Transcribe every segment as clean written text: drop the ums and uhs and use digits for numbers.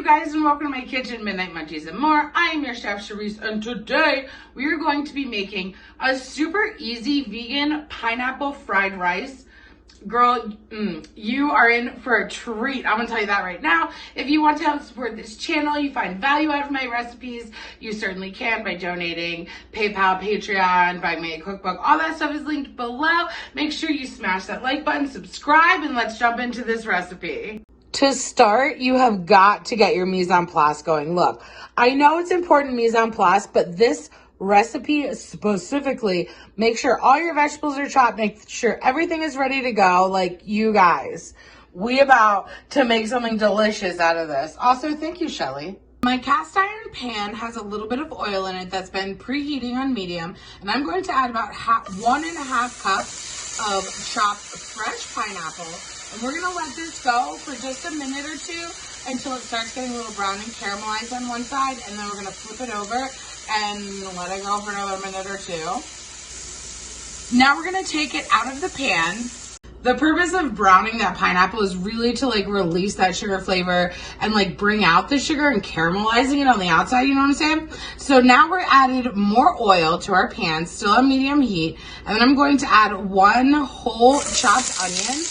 guys, and welcome to my kitchen, Midnight Munchies and more. I am your chef, Terrisa, and today we are going to be making a super easy vegan pineapple fried rice. Girl, you are in for a treat. I'm gonna tell you that right now. If you want to help support this channel, you find value out of my recipes, you certainly can by donating, PayPal, Patreon, buying me a cookbook. All that stuff is linked below. Make sure you smash that like button, subscribe, and let's jump into this recipe. To start, you have got to get your mise en place going. Look, I know it's important mise en place, but this recipe specifically, make sure all your vegetables are chopped, make sure everything is ready to go. Like, you guys, we about to make something delicious out of this. Also, thank you, Shelly. My cast iron pan has a little bit of oil in it that's been preheating on medium, and I'm going to add about 1.5 cups of chopped fresh pineapple. And we're gonna let this go for just a minute or two until it starts getting a little brown and caramelized on one side, and then we're gonna flip it over and let it go for another minute or two. Now we're gonna take it out of the pan. The purpose of browning that pineapple is really to like release that sugar flavor and like bring out the sugar and caramelizing it on the outside, you know what I'm saying? So now we're adding more oil to our pan, still on medium heat, and then I'm going to add 1 whole chopped onion.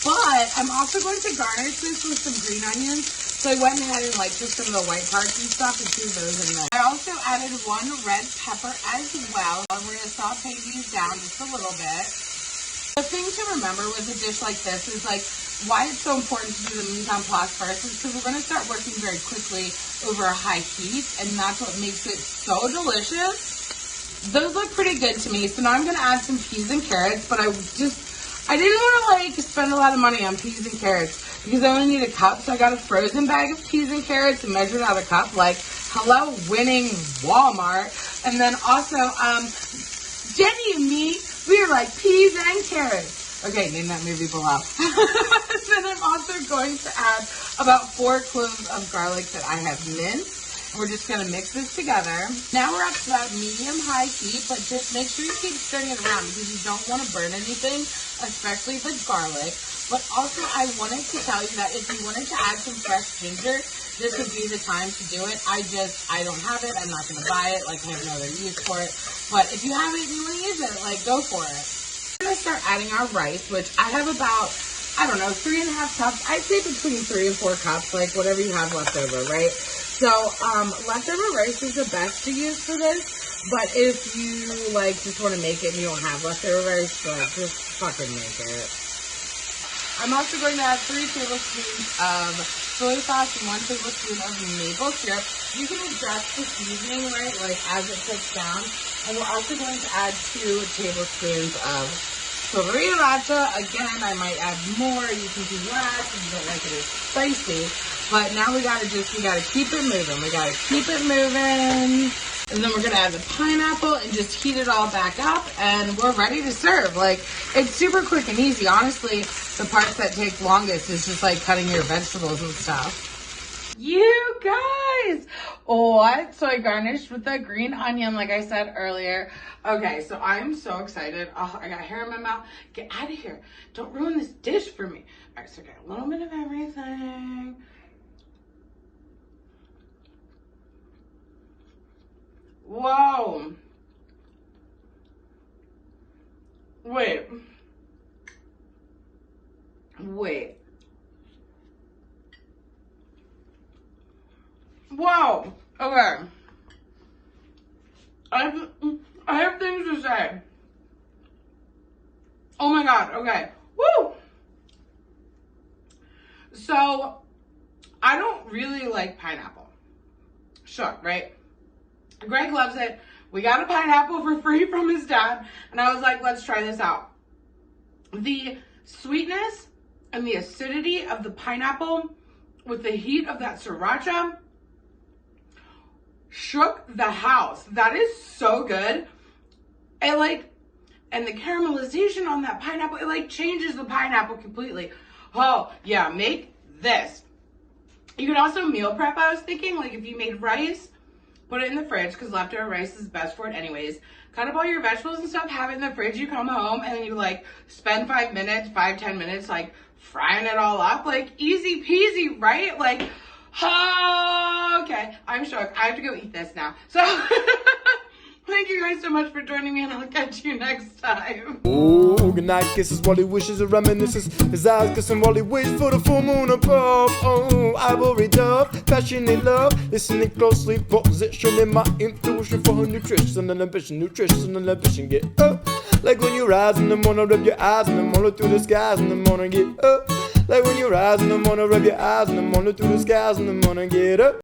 But I'm also going to garnish this with some green onions. So I went ahead and like took some of the white parts and stuff and threw those in there. I also added 1 red pepper as well. And we're going to saute these down just a little bit. The thing to remember with a dish like this is like why it's so important to do the mise en place first is because we're going to start working very quickly over a high heat. And that's what makes it so delicious. Those look pretty good to me. So now I'm going to add some peas and carrots, but I didn't want to like spend a lot of money on peas and carrots because I only need a cup. So I got a frozen bag of peas and carrots and measured out a cup. Like, hello, winning Walmart. And then also, Jenny and me, we were like peas and carrots. Okay, name that movie below. And then I'm also going to add about 4 cloves of garlic that I have minced. We're just going to mix this together. Now we're up to about medium-high heat, but just make sure you keep stirring it around because you don't want to burn anything, especially the garlic. But also, I wanted to tell you that if you wanted to add some fresh ginger, this would be the time to do it. I don't have it. I'm not going to buy it. Like, I have no other use for it. But if you have it and you want to use it, like, go for it. We're going to start adding our rice, which I have about, I don't know, 3.5 cups. I'd say between 3 and 4 cups, like whatever you have left over, right? So, leftover rice is the best to use for this, but if you, like, just want to make it and you don't have leftover rice, just fucking make it. I'm also going to add 3 tablespoons of soy sauce and 1 tablespoon of maple syrup. You can adjust the seasoning, right, like, as it cooks down. And we're also going to add 2 tablespoons of sriracha. Again, I might add more. You can do less if you don't like it as spicy. But now we gotta keep it moving. We gotta keep it moving. And then we're gonna add the pineapple and just heat it all back up and we're ready to serve. Like, it's super quick and easy. Honestly, the parts that take longest is just like cutting your vegetables and stuff. You guys! What? So I garnished with the green onion like I said earlier. Okay, so I'm so excited. Oh, I got hair in my mouth. Get out of here. Don't ruin this dish for me. All right, so I got a little bit of everything. Whoa. Wait. Whoa. Okay. I have things to say. Oh my God. Okay. Woo. So, I don't really like pineapple. Sure, right? Greg loves it. We got a pineapple for free from his dad, and I was like, let's try this out. The sweetness and the acidity of the pineapple with the heat of that sriracha shook the house. That is so good. And the caramelization on that pineapple, it like changes the pineapple completely. Oh, yeah, make this. You can also meal prep, I was thinking, like if you made rice, put it in the fridge because leftover rice is best for it anyways. Cut up all your vegetables and stuff, have it in the fridge. You come home and then you like spend 10 minutes like frying it all up. Like easy peasy, right? Like, oh, I'm shocked. I have to go eat this now. So thank you guys so much for joining me, and I'll catch you next time. Oh, good night kisses while he wishes and reminisces. His eyes kissing while he waits for the full moon above. Oh, ivory dove, passionate love. Listening closely, positioning my intuition for her nutrition and ambition. Nutrition and ambition, get up. Like when you rise in the morning, rub your eyes in the morning through the skies in the morning, get up. Like when you rise in the morning, rub your eyes in the morning through the skies in the morning, get up.